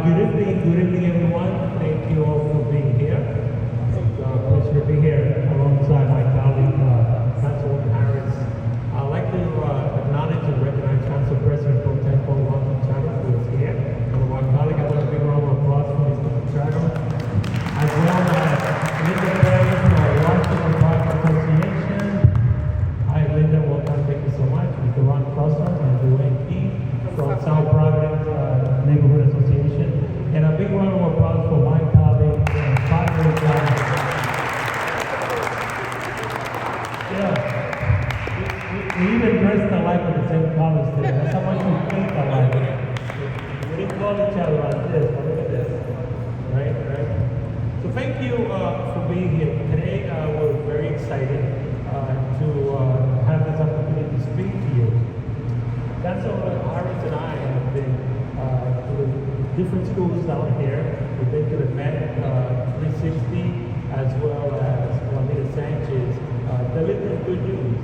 Good evening, everyone. Thank you all for being here. It's a pleasure to be here alongside my colleague, Councilwoman Harris. I'd like to acknowledge and recognize Council President Pro Tempore Juan Machado, who is here. And my colleague, I want a big round of applause for Mr. Machado, as well as Linda Perry from our Washington Park Association. Hi, Linda. Welcome. Thank you so much. Mr. Ron Crosser and Dwayne Key from South Providence Neighborhood Association. And a big round of applause for my colleague and partner, we even dressed alike with the same colors today. That's how much we think alike. We didn't call each other like this, but look at this. Right? So thank you for being here today. We're very excited to have this opportunity to speak to you. Councilor Harris and I have been to the different schools down here. We've been to the Met 360 as well as Juanita Sanchez, delivering good news.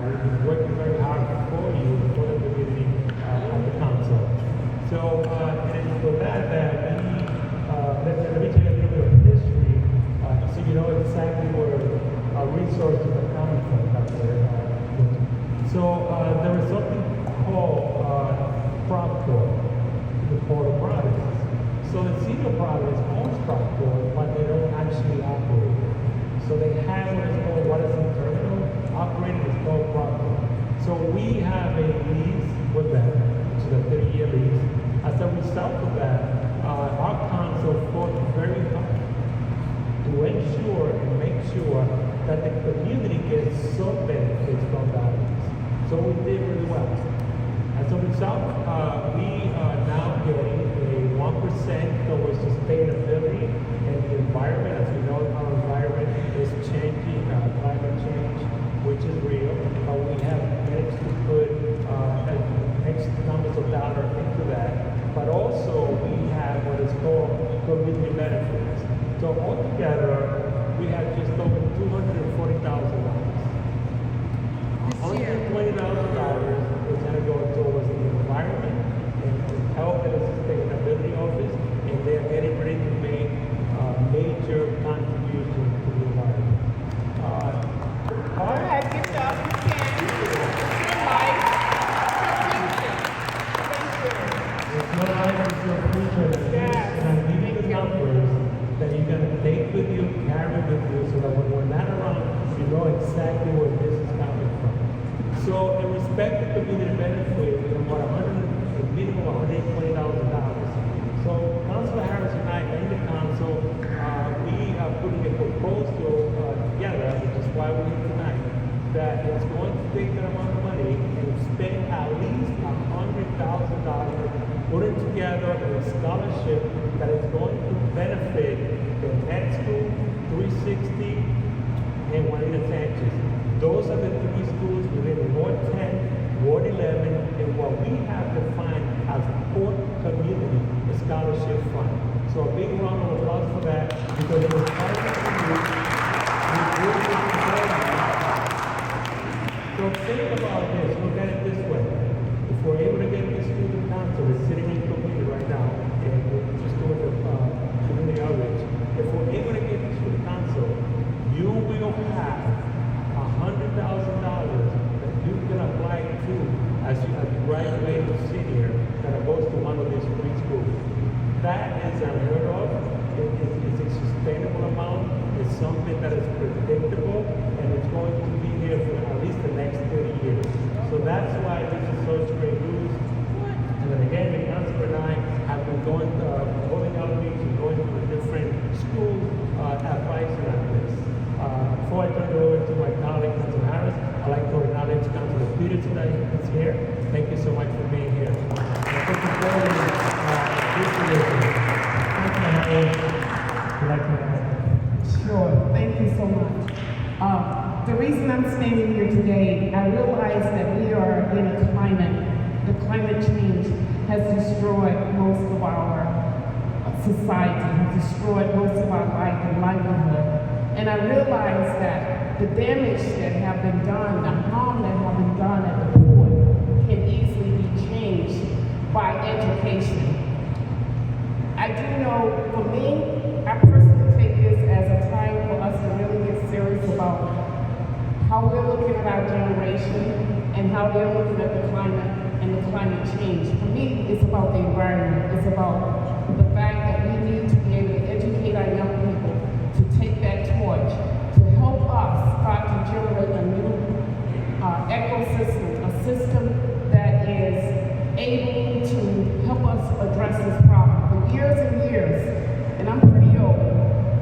We've been working very hard for you, for the community of the council. So, and for that, let me tell you a little bit of history, so you know exactly where our resources are coming from down there. So, there is something called Proctor, the Port of Providence. So the city of Providence owns Proctor, but they don't actually operate it. So they have what is called Waterson Terminal, operated is called Proctor. So we have a lease with them, which is a 30-year lease. As a result of that, our council fought very hard to ensure and make sure that the community gets some benefits from that lease. So we did really well. As a result, we are now getting a 1% towards sustainability and the environment. As we know, our environment is changing, climate change, which is real, but we have managed to put X numbers of dollars into that. But also, we have what is called community benefits. So altogether, we have just over $240,000. $120,000 is going to go towards the environment and the health and sustainability office, and they are getting ready to make major contributions to the environment. All right, good job. You can. Good life. It's your life, it's your future. And I'm giving you the numbers that you're going to take with you, carry with you, so that when we're not around, you know exactly where this is coming from. So in respect to community benefit, we have about a minimum of $120,000. So Councilor Harris and I and the council, we are putting a proposal together, which is why we're here tonight, that is going to take that amount of money and spend at least $100,000 putting together a scholarship that is going to benefit the Med School, 360, and Juanita Sanchez. Those are the three schools within Ward 10, Ward 11, and what we have defined as Port Community Scholarship Fund. So a big round of applause for that, because it was part of the community. So think about this, look at it this way. If we're able to get this student council that's sitting in community right now, and we're just doing the community outreach, if we're able to get this student council, you will have $100,000 that you can apply to as you have graduated senior that goes to one of these three schools. That is unheard of. It's a sustainable amount. It's something that is predictable, and it's going to be here for at least the next 30 years. So that's why this is such great news. And then again, the council and I have been holding outreach and going to the different schools advising on this. Before I turn it over to my colleague, Councilor Harris, I'd like to acknowledge Councilor Peterson that is here. Thank you so much for being here. Looking forward to this solution. Councilor Harris, would you like to add? Sure. Thank you so much. The reason I'm standing here today, I realize that we are in a climate, the climate change has destroyed most of our society, has destroyed most of our life and livelihood. And I realize that the damage that have been done, the harm that have been done at the port can easily be changed by education. do know, for me, I personally take this as a time for us to really get serious about how we're looking at our generation and how they're looking at the climate and the climate change. For me, it's about the environment. It's about the fact that we need to be able to educate our young people to take that torch, to help us start to generate a new ecosystem, a system that is able to help us address this problem. For years and years, and I'm pretty old,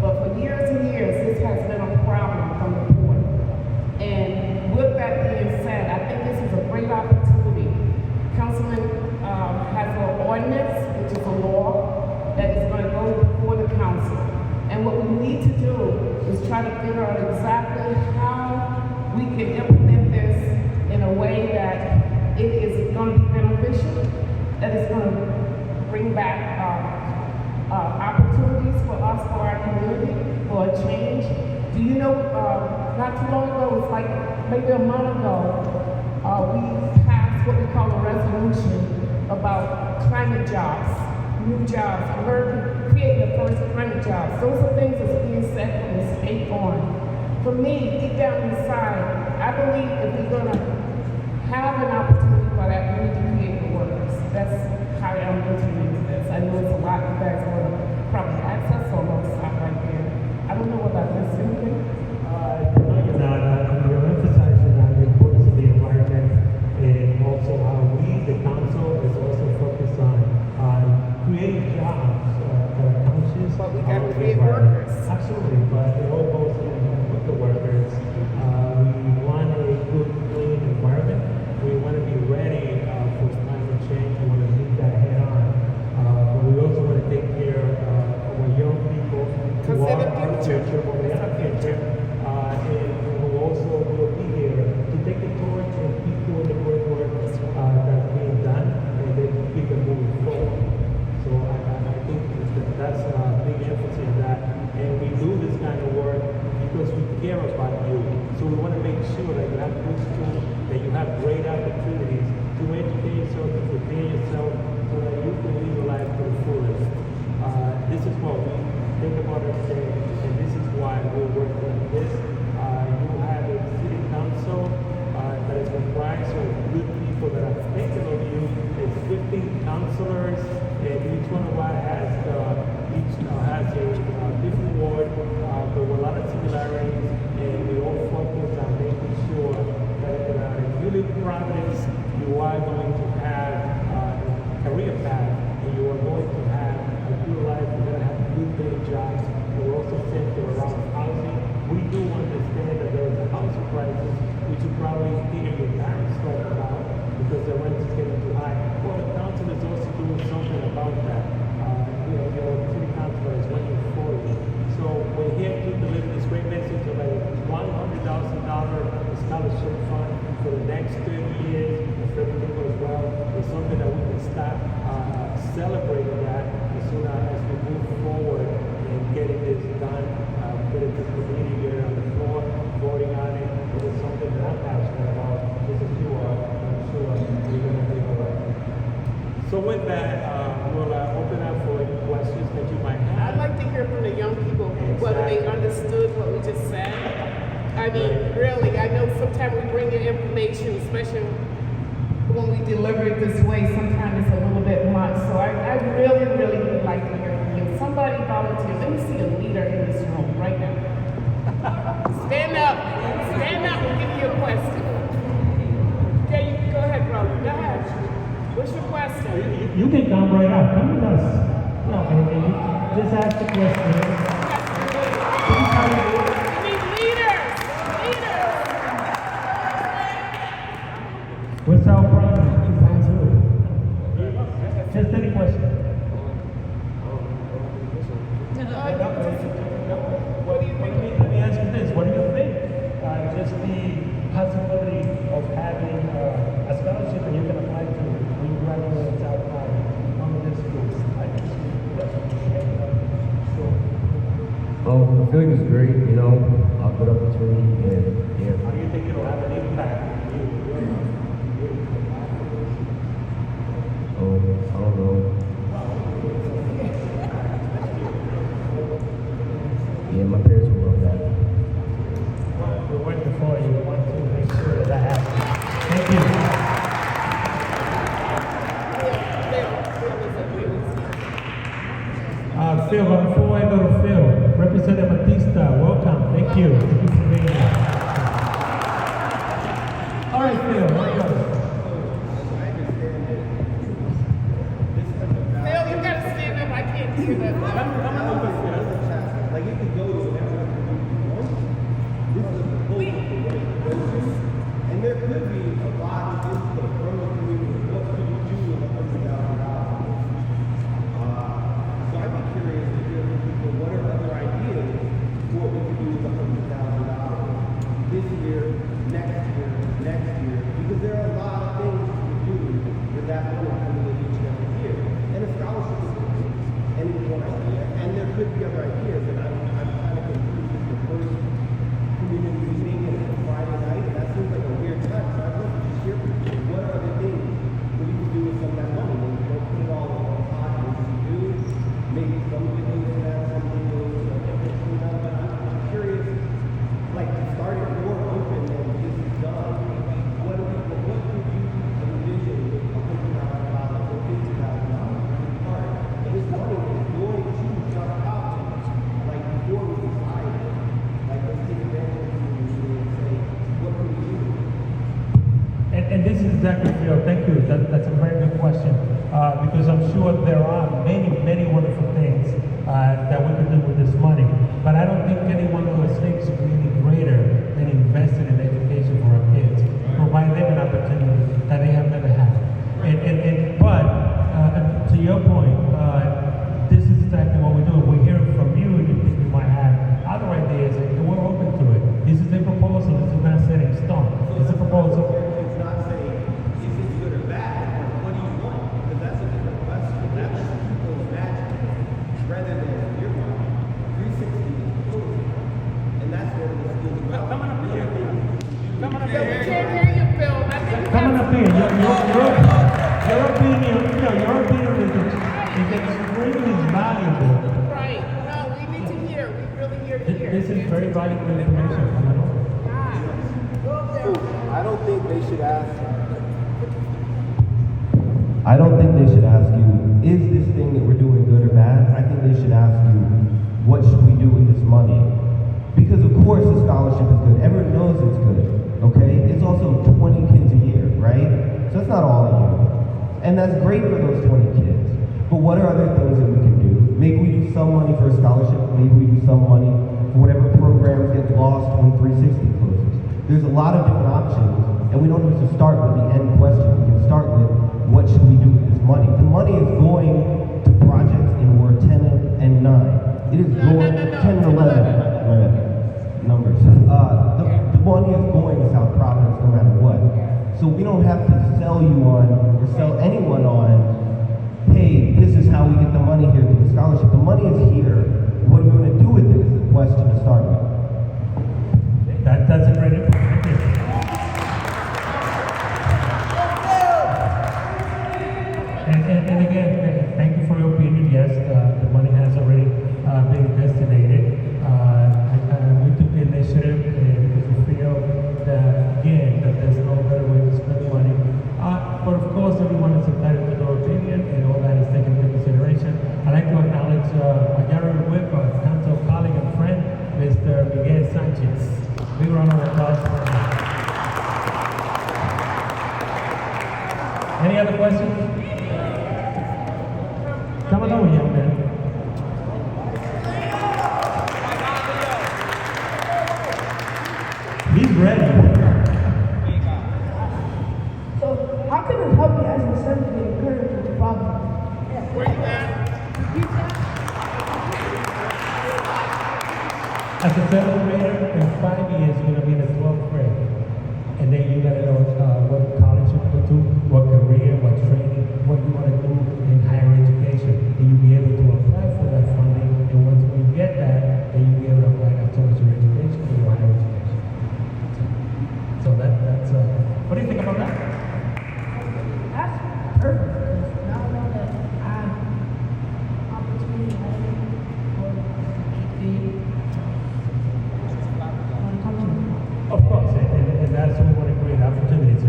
but for years and years, this has been a problem from the port. And with that being said, I think this is a great opportunity. Councilman has an ordinance, which is a law, that is going to go before the council. And what we need to do is try to figure out exactly how we can implement this in a way that it is going to be beneficial, that is going to bring back opportunities for us, for our community, for a change. Do you know, not too long ago, it was like maybe a month ago, we passed what we call a resolution about climate jobs, new jobs, creating the first climate jobs. Those are things that's being set from the state on. For me, deep down inside, I believe if we're going to have an opportunity for that, we need to create the workers. That's how I'm looking into this. I know it's a lot you guys want to probably access, so I'm going to stop right there. I don't know about this, anything? No, you're not. You're emphasizing on the importance of the environment and also how we, the council, is also focused on creating jobs that are conscious. But we got to of the create environment. workers. Absolutely, but it all goes in with the workers. We want a good, clean environment. We want to be ready for climate change. We want to meet that head on. But we also want to take care of our young people who Because are they're the our future. future, but we It's are our the future. And who also will be here to take the torch and keep doing the great work that's being done, and then keep it moving forward. So I think that's a big emphasis on that. And we do this kind of work because we care about you. So we want to make sure that you have good schools, that you have great opportunities to educate yourself, to prepare yourself, so that you can live your life to the fullest. This is what we think about every day, and this is why we're working on this. You have a city council that is comprised of good people that are thinking of you. It's 15 councilors, and each one of us has a different ward, but with a lot of similarities, and we all focus on making sure that if you live in Providence, you are going to have a career path, and you are going to have a good life, you're going to have good paying jobs. We're also centered around housing. We do understand that there is a housing crisis, which you probably hear your parents talk about because the rent is getting too high. Well, the council is also doing something about that. Your city council is working for you. So we're here to deliver this great message of a $100,000 scholarship fund for the next 30 years. If everything goes well, it's something that we can start celebrating that as soon as we move forward in getting this done, getting this committee here on the floor, voting on it. It is something that I'm passionate about, just as you are. I'm sure we're going to be all right. So with that, we'll open up for any questions that you might have. I'd like to hear from the young people whether they understood what we just said. I mean, really, I know sometimes we bring in information, especially when we deliver it this way, sometimes it's a little bit much. So I really, really would like to hear from you. Somebody volunteer. Let me see a leader in this room right now. Stand up. Stand up and give me a question. Okay, you can go ahead, brother. Go ahead. What's your question? You can come right up. Come with us. No, and you just ask the question. I need leaders. Leaders. We're so proud of you guys too. Just any question. What do you think? Let me ask you this. What do you think? Just the possibility of having a scholarship that you can apply to when you graduate out of this schools. I feel like it's great, a good opportunity, and yeah. How do you think it'll have an impact? I don't know. Phil, but before I go to Phil, Representative Batista, welcome. Thank you. Thank you for being here. All right, Phil, here we go. Phil, you gotta stand up. I can't hear that. Like it could go to whatever you want. This is the whole thing. And there could be a lot of input from the community. What could you do with $100,000? So I'd be curious to hear from people what are other ideas for what we could do with $100,000 this year, next year, because there are a lot of things you can do with that money coming in each and every year. And a scholarship is and it's one idea, and there could be other ideas, and I'm kind of confused with the first community meeting and it's a Friday night, and that seems like a weird time, so I'd love to just hear from you. What are other things that we can do with some of that money? And you don't put it all in one pot, and you do, maybe some of it goes to that, something goes to that, but I'm curious, like, to start it more open than this is done. What could you envision with $100,000 or $50,000 part? And this money is going to start out, like, before we decide, like, let's take advantage of the community and say, what can we do? And this is exactly, Phil, thank you. That's a very good question. Because I'm sure there are many wonderful things that we can do with this money. But I don't think any one of those things is really greater than investing in education for our kids. Provide them an opportunity that they have never had. But to your point, this is exactly what we're doing. We're hearing from you, and you think you might have other ideas, and we're open to it. This is a proposal. This is not set in stone. It's a proposal. It's not saying, is this good or bad, or what do you want? Because that's a different question. That's people imagine, rather than your money. 360 is totally different. And that's where the skills go. Coming up here. We can't hear you, Phil. I think we Coming have- up here, your opinion is extremely valuable. Right. No, we need to hear. We really hear to hear. This is very valuable information coming up. I don't think they should ask. I don't think they should ask you, is this thing that we're doing good or bad? I think they should ask you, what should we do with this money? Because of course the scholarship is good. Everyone knows it's good, okay? It's also 20 kids a year, right? So it's not all of you. And that's great for those 20 kids. But what are other things that we can do? Maybe we do some money for a scholarship. Maybe we do some money for whatever programs get lost when 360 closes. There's a lot of different options, and we don't have to start with the end question. We can start with, what should we do with this money? The money is going to projects in Ward 10 and 9. It is going, 10 and 11, numbers. The money is going to South Providence no matter what. So we don't have to sell you on, or sell anyone on, hey, this is how we get the money here through the scholarship. The money is here. What are we going to do with it is the question to start with. That's a great input. Thank you. And again, thank you for your opinion. Yes, the money has already been designated. We took the initiative because we feel that, again, that there's no better way to spend money. But of course, everyone is entitled to their opinion, and all that is taken into consideration. I'd like to acknowledge my Gary Whip, our council colleague and friend, Mr. Miguel Sanchez. Big round of applause for him. Any other questions? Come on over, young man. He's ready. So, how can it help you as a center to encourage your problem? Where you at? As a seventh grader, in 5 years, you're gonna be in the 12th grade. And then you gotta know what college you go to, what career, what training, what you wanna do in higher education. And you'll be able to apply for that funding, and once we get that, then you'll be able to apply that towards your education or your higher education. So that's what do you think about that? That's perfect, because now I know that I have opportunity for the Of course, and that's what we want to create opportunities.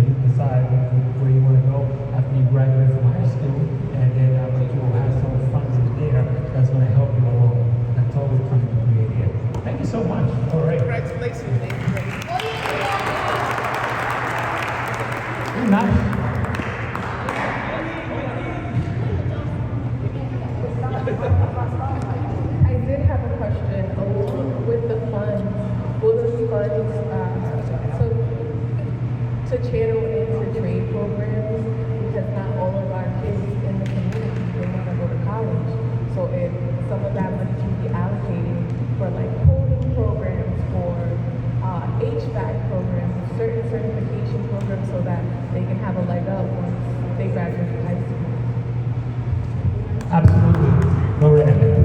you so much. All right. Congratulations, David. Very nice. I did have a question. Along with the funds, will those funds to channel into trade programs? Because not all of our kids in the community they want to go to college. So if some of that money can be allocated for like coding programs or HVAC programs, certain certification programs, so that they can have a leg up once they graduate from high school. Absolutely. Go right ahead.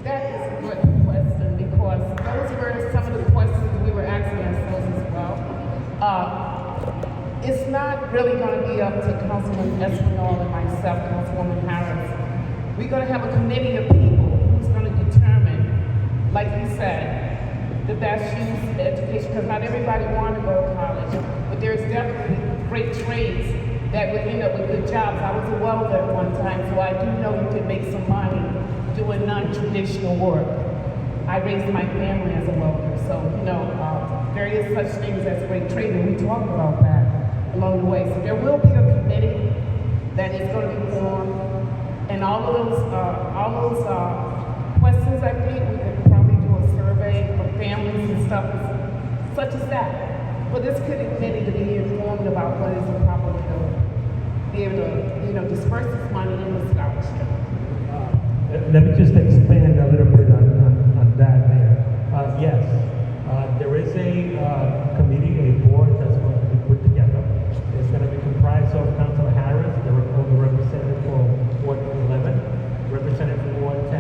That is a good question because those were some of the questions we were asking ourselves as well. It's not really going to be up to Councilman Espinal and myself, Councilwoman Harris. We're going to have a committee of people who's going to determine, like you said, the best use of education, because not everybody wants to go to college, but there's definitely great trades that would end up with good jobs. I was a welder at one time, so I do know you can make some money doing non-traditional work. I raised my family as a welder, so various such things as great trade, and we talked about that along the way. So there will be a committee that is going to be formed, and all those questions, I think we could probably do a survey for families and stuff such as that. For this committee to be informed about what is the proper way to be able to, disperse this money in the scholarship. Let me just expand a little bit on that there. Yes, there is a committee, a board that's going to be put together. It's going to be comprised of Councilor Harris, the representative for Ward 11, representative for Ward 10.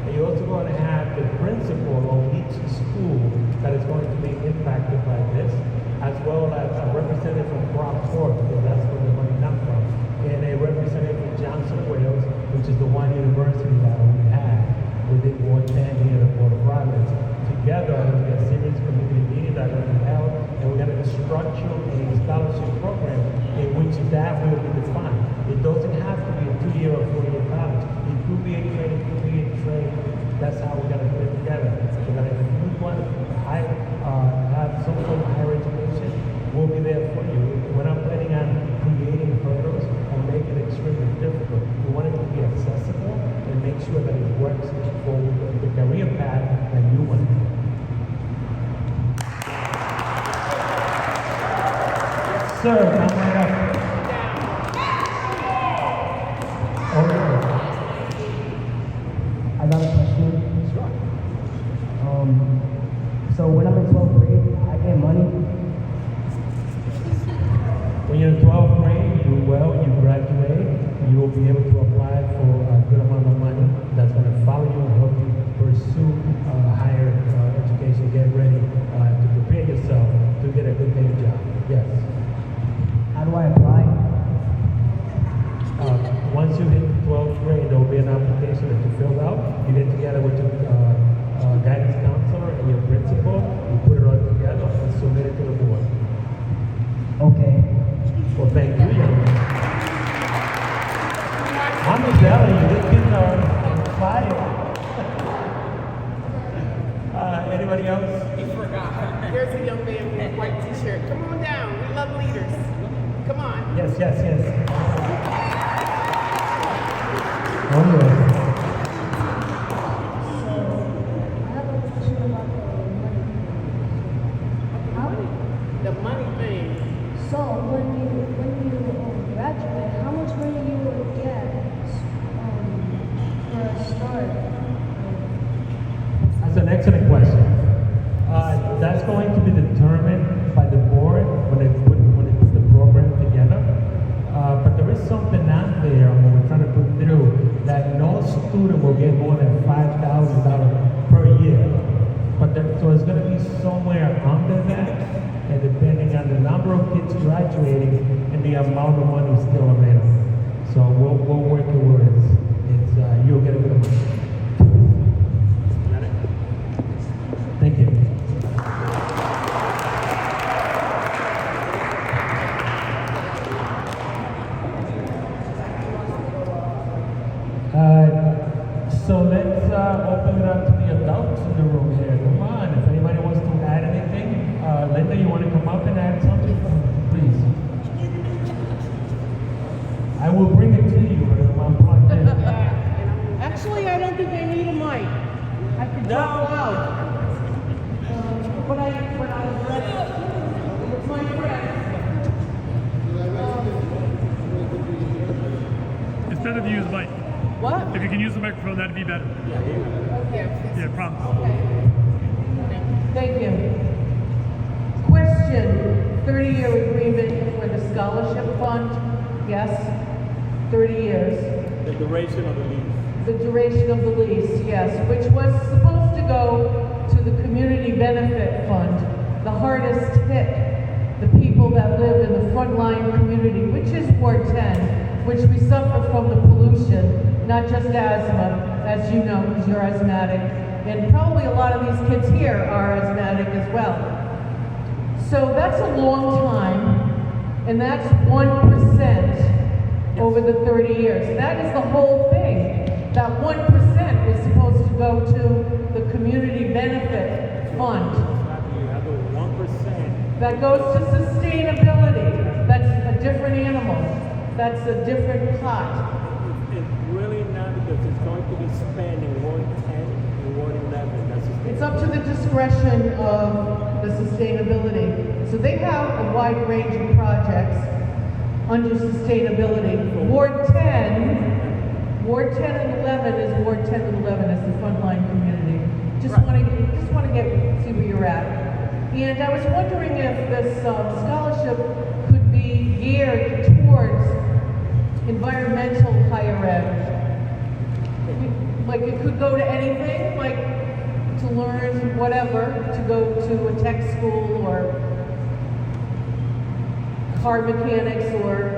And you're also going to have the principal of each school that is going to be impacted by this, as well as a representative from Brockport, because that's where the money comes from, and a representative from Johnson Wales, which is the one university that we have within Ward 10 here at the Board of Province. Together, there'll be a serious community meeting that will be held, and we're going to structure a scholarship program in which that will be defined. It doesn't have to be a 2-year or 4-year college. It could be a trade, it could be a trade. That's how we're going to put it together. So that if you want to have some sort of higher education, we'll be there for you. We're not planning on creating hurdles or making it extremely difficult. We want it to be accessible and make sure that it works for the career path that you want to do. Sir, come right up. I got a question. Sure. So when I'm in 12th grade, I get money. When you're in 12th grade, you graduate, you will be able to apply for a good amount of money that's going to follow you and help you pursue higher education, get ready to prepare yourself to get a good paying job. Yes. How do I apply? Once you hit 12th grade, there will be an application that you fill out. You get together with your guidance counselor and your principal. You put it all together and submit it to the board. Okay. Well, thank you, young man. I'm just telling you, these kids are on fire. Anybody else? He forgot. Here's a young man with a white t-shirt. Come on down. We love leaders. Come on. Yes. Oh, yes. I have a question about the money. How? The money thing. So when you graduate, how much money you will get for a start? That's an excellent question. That's going to be determined by the board when they put the program together. But there is something out there when we're trying to put through that no student will get more than $5,000 per year. So it's going to be somewhere under that, and depending on the number of kids graduating and the amount of money still available. So we'll work towards you'll get a good amount. Got it? Thank you. we'll bring it to you when I'm plugged in. Actually, I don't think they need a mic. I can talk loud. When I address my friends. It's better to use a mic. What? If you can use the microphone, that'd be better. Okay. Yeah, promise. Thank you. Question, 30-year agreement for the scholarship fund? Yes, 30 years. The duration of the lease. The duration of the lease, yes, which was supposed to go to the community benefit fund, the hardest hit, the people that live in the frontline community, which is Ward 10, which we suffer from the pollution, not just asthma, as you know, because you're asthmatic, and probably a lot of these kids here are asthmatic as well. So that's a long time, and that's 1% over the 30 years. That is the whole thing. That 1% is supposed to go to the community benefit fund. You have the 1%. That goes to sustainability. That's a different animal. That's a different pot. It's really not because it's going to be spent in Ward 10 and Ward 11. That's just It's up to the discretion of the sustainability. So they have a wide range of projects under sustainability. Ward 10 and 11 is Ward 10 and 11 as the frontline community. Just want to see where you're at. And I was wondering if this scholarship could be geared towards environmental higher ed. Like it could go to anything, like to learn whatever, to go to a tech school or car mechanics or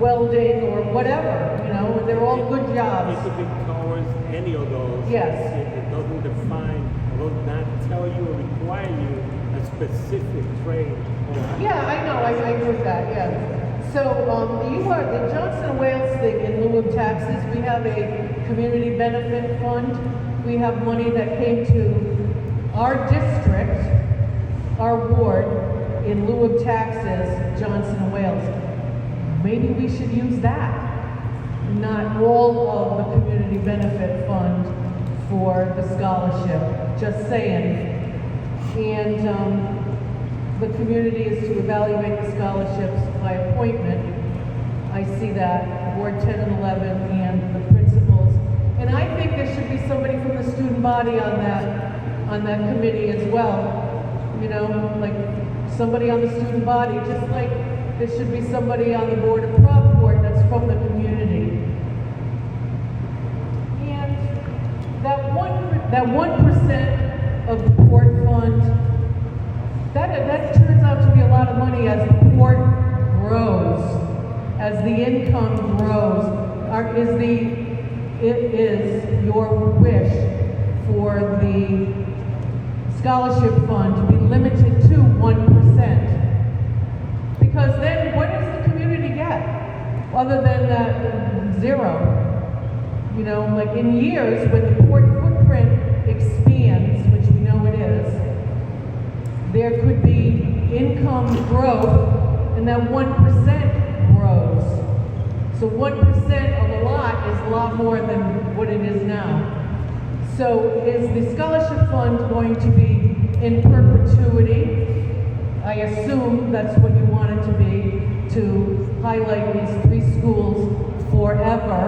welding or whatever, you know, they're all good It jobs. could be towards any of those. Yes. It doesn't define, or does not tell you or require you a specific trade. Yeah, I know, I agree with that, yeah. So, you are, the Johnson and Wales thing in lieu of taxes, we have a community benefit fund. We have money that came to our district, our ward, in lieu of taxes, Johnson and Wales. Maybe we should use that, not all of the community benefit fund for the scholarship, just saying. And the community is to evaluate the scholarships by appointment. I see that, Ward 10 and 11 and the principals. And I think there should be somebody from the student body on that committee as well. You know, like somebody on the student body, just like there should be somebody on the board of Proport that's from the community. And that 1% of the port fund, that turns out to be a lot of money as the port grows, as the income grows. It is your wish for the scholarship fund to be limited to 1%. Because then what does the community get? Other than that zero. You know, like in years when the port footprint expands, which we know it is, there could be income growth and that 1% grows. So 1% of a lot is a lot more than what it is now. So is the scholarship fund going to be in perpetuity? I assume that's what you want it to be, to highlight these 3 schools forever,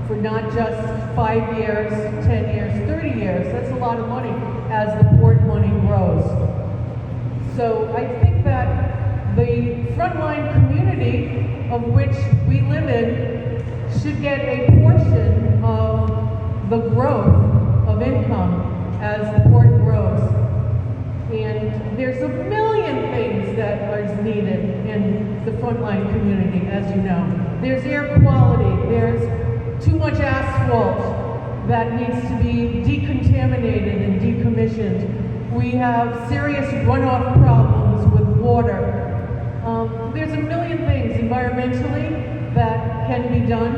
for not just 5 years, 10 years, 30 years. That's a lot of money as the port money grows. So I think that the frontline community of which we live in should get a portion of the growth of income as the port grows. And there's a million things that are needed in the frontline community, as you know. There's air quality, there's too much asphalt that needs to be decontaminated and decommissioned. We have serious runoff problems with water. There's a million things environmentally that can be done.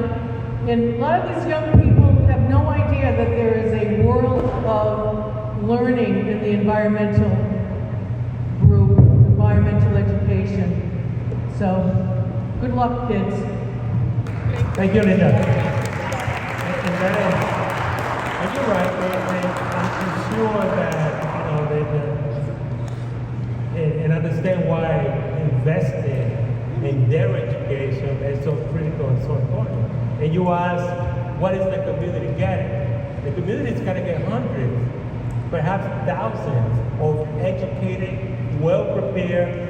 And a lot of these young people have no idea that there is a world of learning in the environmental group, environmental education. So, good luck, kids. Thank you, Linda. And that is, and you're right, I'm sure that, and understand why investing in their education is so critical and so important. And you ask, what is the community getting? The community is going to get hundreds, perhaps thousands of educated, well-prepared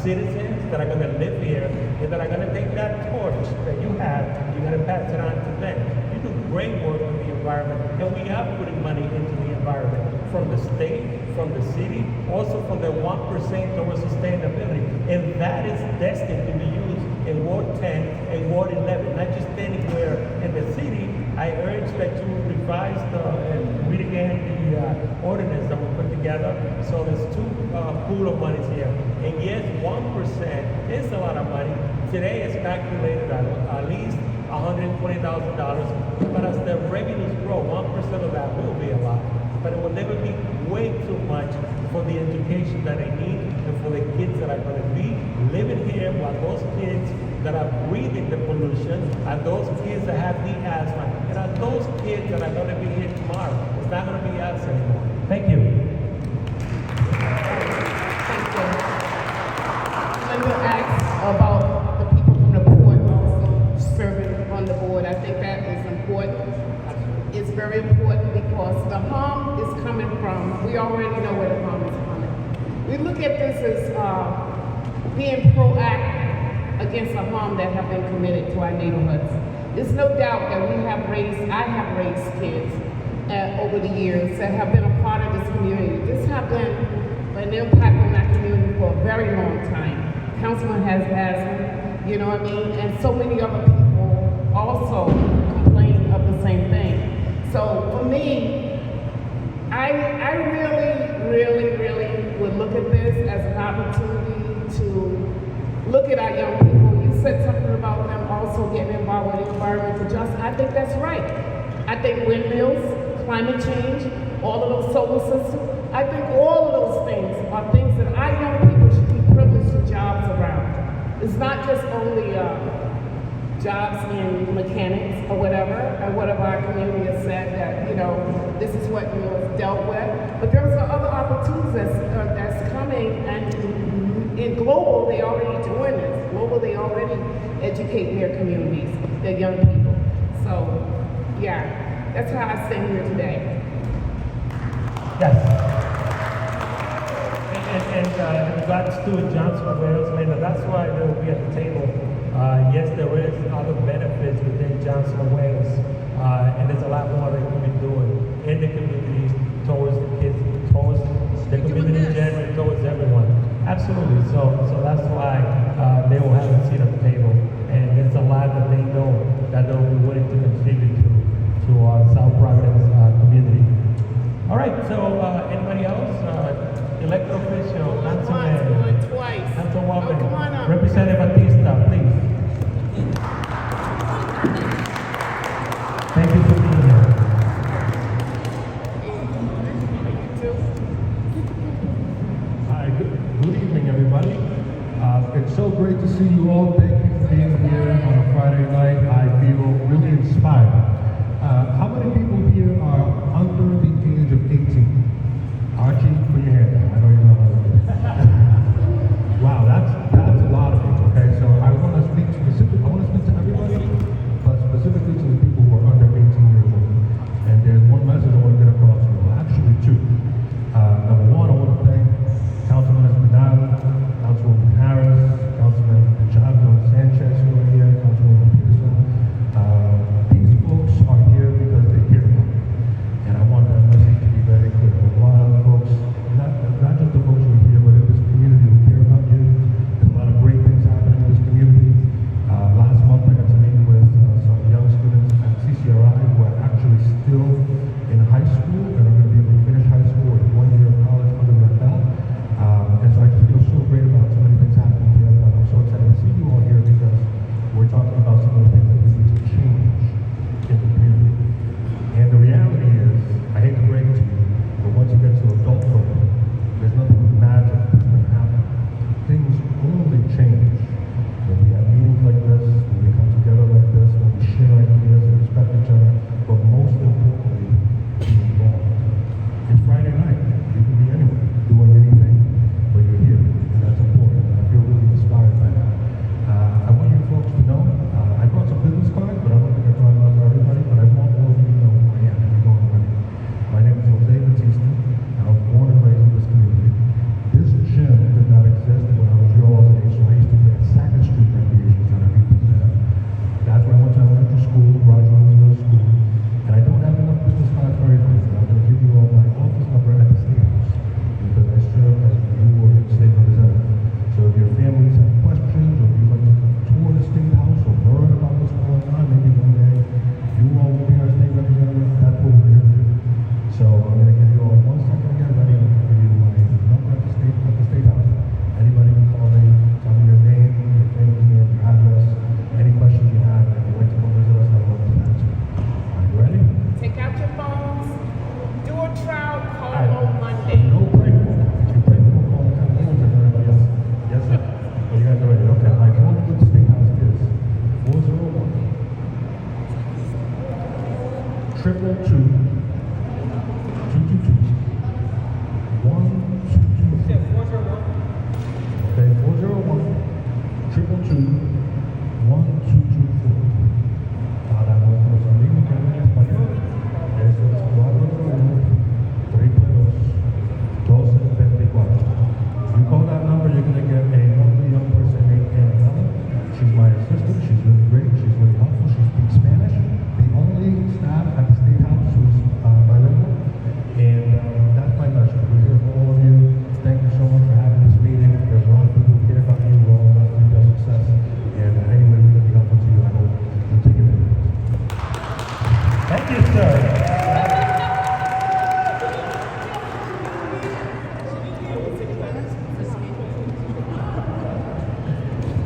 citizens that are going to live here and that are going to take that torch that you have, you're going to pass it on to them. You do great work with the environment, and we are putting money into the environment from the state, from the city, also from the 1% towards sustainability. And that is destined to be used in Ward 10 and Ward 11, not just anywhere in the city. I urge that you revise and read again the ordinance that we put together. So there's two pool of monies here. And yes, 1% is a lot of money. Today it's calculated at least $120,000. But as the revenues grow, 1% of that will be a lot. But it will never be way too much for the education that they need and for the kids that are going to be living here, while those kids that are breathing the pollution are those kids that have the asthma, and are those kids that are going to be here tomorrow. It's not going to be us anymore. Thank you. Linda asked about the people from the board also serving on the board. I think that is important. It's very important because the harm is coming from, we already know where the harm is coming. We look at this as being proactive against the harm that have been committed to our neighborhoods. There's no doubt that I have raised kids over the years that have been a part of this community. This have been an impact on our community for a very long time. Councilman has asthma, you know what I mean? And so many other people also complain of the same thing. So for me, I really would look at this as an opportunity to look at our young people. You said something about them also getting involved with environmental justice. I think that's right. I think windmills, climate change, all of those solar systems, I think all of those things are things that our young people should be privileged to jobs around. It's not just only jobs in mechanics or whatever our community has said that, this is what is dealt with. But there's other opportunities that's coming, and in global, they already doing this. Global, they already educate their communities, their young people. So, yeah, that's how I stand here today. Yes. And in regards to Johnson and Wales, Linda, that's why they will be at the table. Yes, there is other benefits within Johnson and Wales, and there's a lot more they can be doing in the community, towards the kids, towards the community in general, towards everyone. Absolutely. So that's why they will have a seat at the table, and it's a lot that they know that they'll be willing to contribute to our South Providence community. All right. So anybody else? Elected official, councilman, councilwoman, Representative Batista, please. Thank you for being here. Hi, good evening, everybody. It's so great to see you all. Thank you for being here on a Friday night. I feel really inspired. How many people here are under the age of 18? Archie, put your hand down. I know you know how to do it. Wow, that's a lot of people. Okay, so I want to speak to everybody, but specifically to the people who are under 18 years old. And there's one message I want to get across to you. Well, actually two. Number one, I want to thank Councilman Espinal, Councilwoman Harris, Councilman Chaco Sanchez who are here, Councilwoman Peterson, peaceful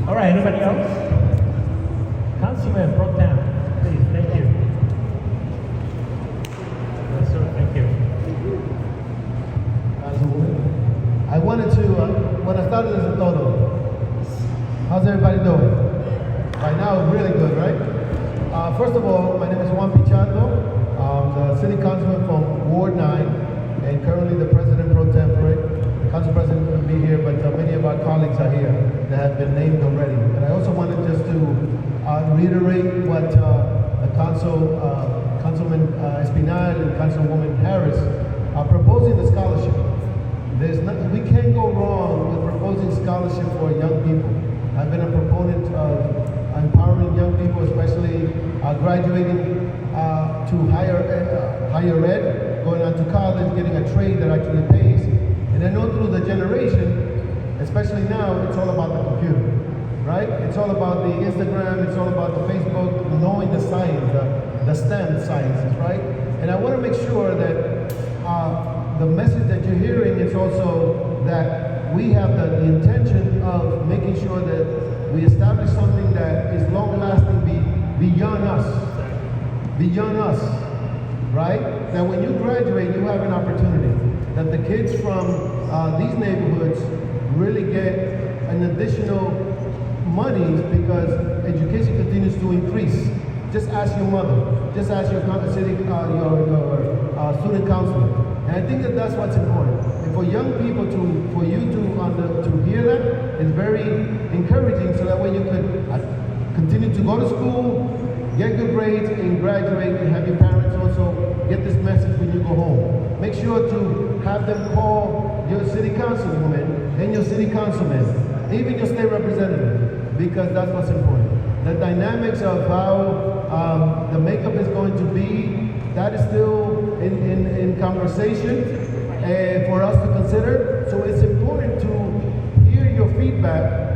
All right, anybody else? Councilman Pro Tem, please, thank you. Yes, sir, thank you. I wanted to, when I started as a Toto, how's everybody doing? Right now, really good, right? First of all, my name is Juan Pichando. I'm the city councilman from Ward 9 and currently the president pro tempore. The council president couldn't be here, but many of our colleagues are here that have been named already. And I also wanted just to reiterate what the Councilman Espinal and Councilwoman Harris are proposing the scholarship. We can't go wrong with proposing scholarship for young people. I've been a proponent of empowering young people, especially graduating to higher ed, going on to college, getting a trade that actually pays. And I know through the generation, especially now, it's all about the computer, right? It's all about the Instagram, it's all about the Facebook, knowing the science, the STEM sciences, right? And I want to make sure that the message that you're hearing is also that we have the intention of making sure that we establish something that is long-lasting beyond us, right? That when you graduate, you have an opportunity. That the kids from these neighborhoods really get an additional monies because education continues to increase. Just ask your mother. Just ask your city, your student councilor. And I think that that's what's important. And for young people for you to hear that is very encouraging. So that way you could continue to go to school, get good grades, and graduate, and have your parents also get this message when you go home. Make sure to have them call your city councilwoman and your city councilman, even your state representative, because that's what's important. The dynamics of how the makeup is going to be, that is still in conversation for us to consider. So it's important to hear your feedback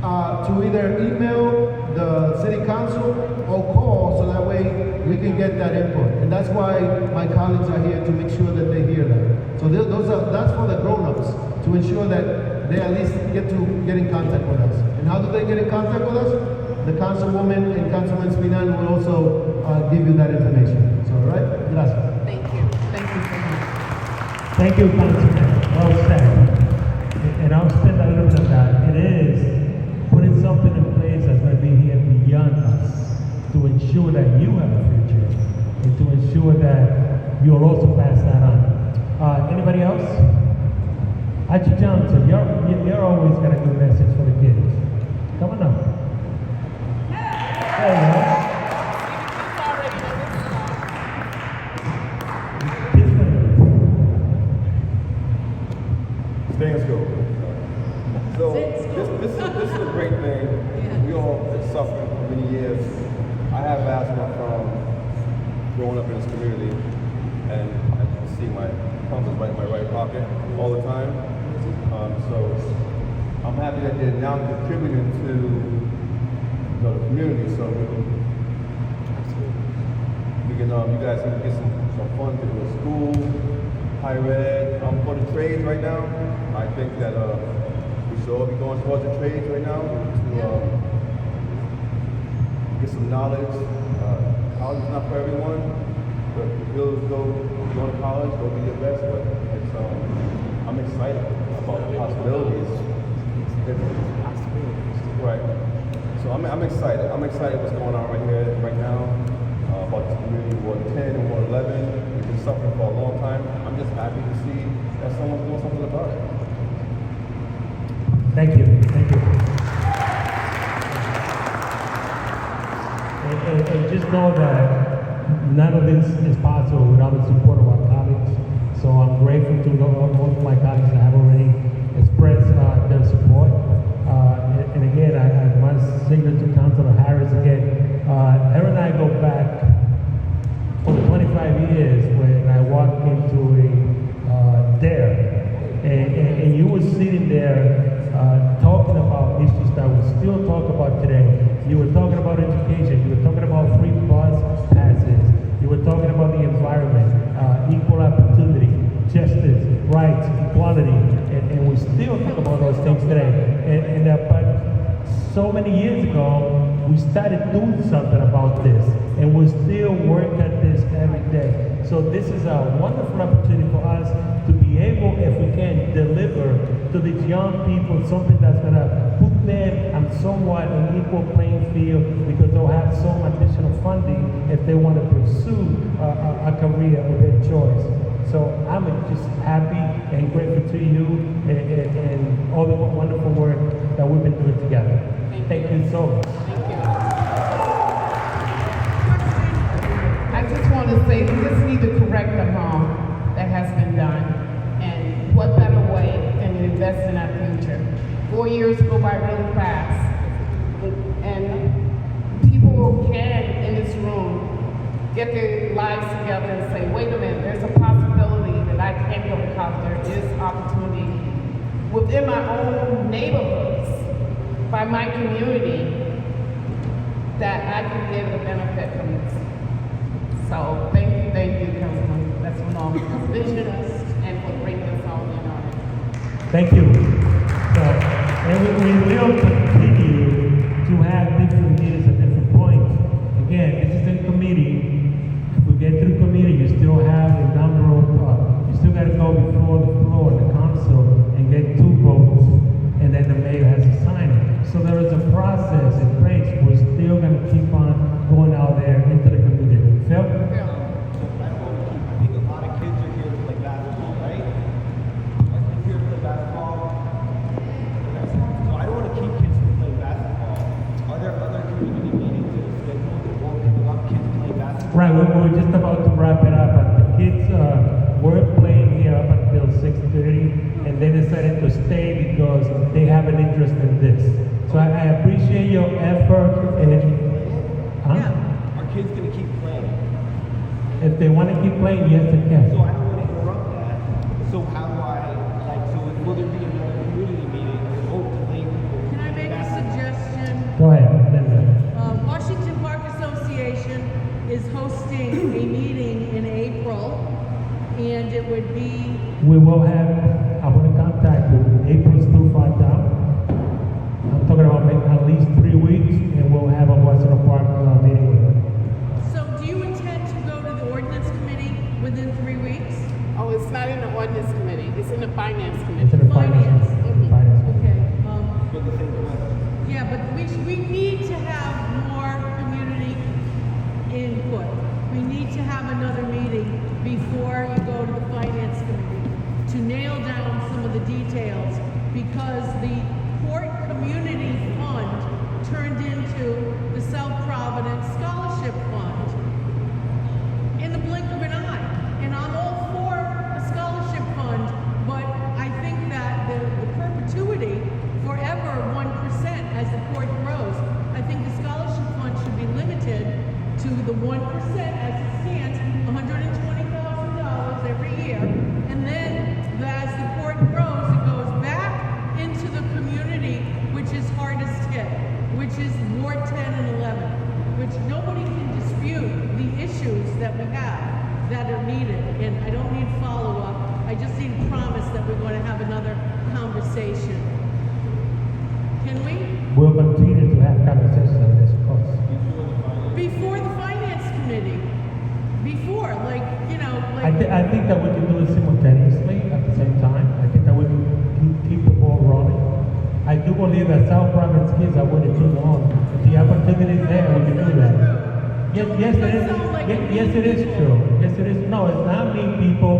to either email the city council or call, so that way we can get that input. And that's why my colleagues are here, to make sure that they hear that. So that's for the grown-ups, to ensure that they at least get in contact with us. And how do they get in contact with us? The councilwoman and Councilman Espinal will also give you that information. So, all right? Gracias. Thank you. Thank you so much. Thank you, Councilman. Well said. And I'll spend a little bit of that. It is putting something in place that's going to be here beyond us to ensure that you have a future and to ensure that you'll also pass that on. Anybody else? Archie Johnson, you're always got a good message for the kids. Come on up. There you go. Stay in school. So this is a great thing. We all have suffered for many years. I have asthma from growing up in this community, and I can see my pump is right in my right pocket all the time. So I'm happy that they're now contributing to the community, so you guys can get some fun to do at school, higher ed. For the trades right now, I think that we should all be going towards the trades right now to get some knowledge. College is not for everyone, but if you go to college, go be your best. But I'm excited about the possibilities. Right. So I'm excited. I'm excited what's going on right here, right now, about this community, Ward 10 and Ward 11. We've been suffering for a long time. I'm just happy to see that someone's doing something about it. Thank you. Thank you. And just know that none of this is possible without the support of our colleagues. So I'm grateful to all of my colleagues that have already expressed their support. And again, I must signal to Councilor Harris again. Her and I go back over 25 years when I walked into a DARE. And you were sitting there talking about issues that we still talk about today. You were talking about education. You were talking about free bus passes. You were talking about the environment, equal opportunity, justice, rights, equality, and we still talk about those things today. But so many years ago, we started doing something about this, and we still work at this every day. So this is a wonderful opportunity for us to be able, if we can, deliver to these young people something that's gonna put them on somewhat an equal playing field, because they'll have some additional funding if they want to pursue a career of their choice. So I'm just happy and grateful to you and all the wonderful work that we've been doing together. Thank you so much. I just want to say, we just need to correct the harm that has been done. And what better way than to invest in our future? 4 years go by really fast. And people can, in this room, get their lives together and say, wait a minute, there's a possibility that I can go to college. There is opportunity within my own neighborhoods, by my community, that I can get a benefit from this. So thank you, Councilman. That's what all for vision and for bringing us all in on it. Thank you. So, and we will continue to have different meetings at different points. Again, this is a committee. If we get through committee, you still have a number of, you still got to go before the floor, the council, and get 2 votes, and then the mayor has to sign it. So there is a process in place. We're still going to keep on going out there into the community. Phil? I think a lot of kids are here to play basketball, right? Are kids here to play basketball? So I don't want to keep kids from playing basketball. Are there other community meetings that are scheduled that won't pick up kids playing basketball? Right, we're just about to wrap it up. But the kids were playing here up until 6:30, and they decided to stay because they have an interest in this. So I appreciate your effort. And Are kids going to keep playing? if they want to keep playing, yes, they can. So I don't want to interrupt that. So how do I, will there be another community meeting to vote to lay people? Can I make a suggestion? Go ahead, Linda. Washington Park Association is hosting a meeting in April, and it would be, We will have, I want to contact you. April's too far down. I'm talking about maybe at least 3 weeks, and we'll have a Western Park meeting with them. so do you intend to go to the ordinance committee within 3 weeks? Oh, it's not in the ordinance committee, it's in the finance It's committee. in the finance. Finance. Finance. Okay, For the same question. yeah, but we need to have more community input. We need to have another meeting before you go to the finance committee to nail down some of the details, because the Port Community Fund turned into the South Providence Scholarship Fund in the blink of an eye. And I'm all for a scholarship fund, but I think that the perpetuity, forever 1% as the port grows, I think the scholarship fund should be limited to the 1% as it stands, $120,000 every year. And then as the port grows, it goes back into the community, which is hardest hit, which is Ward 10 and 11, which nobody can dispute the issues that we have that are needed. And I don't need follow-up. I just need a promise that we're going to have another conversation. Can we? We'll continue to have conversations on this course. Before the finance committee. Before, I think that we can do it simultaneously at the same time. I think that we can keep the ball rolling. I do believe that South Providence kids are waiting too long. If the opportunity is there, we can do that. Yes, it is. Yes, it is true. Yes, it is. No, it's not me, people.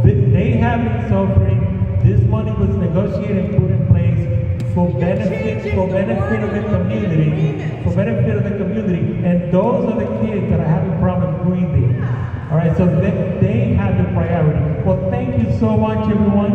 They have been suffering. This money was negotiated and put in place for benefit of the community. For benefit of the community. And those are the kids that are having problems breathing. All right, so they have the priority. Well, thank you so much, everyone.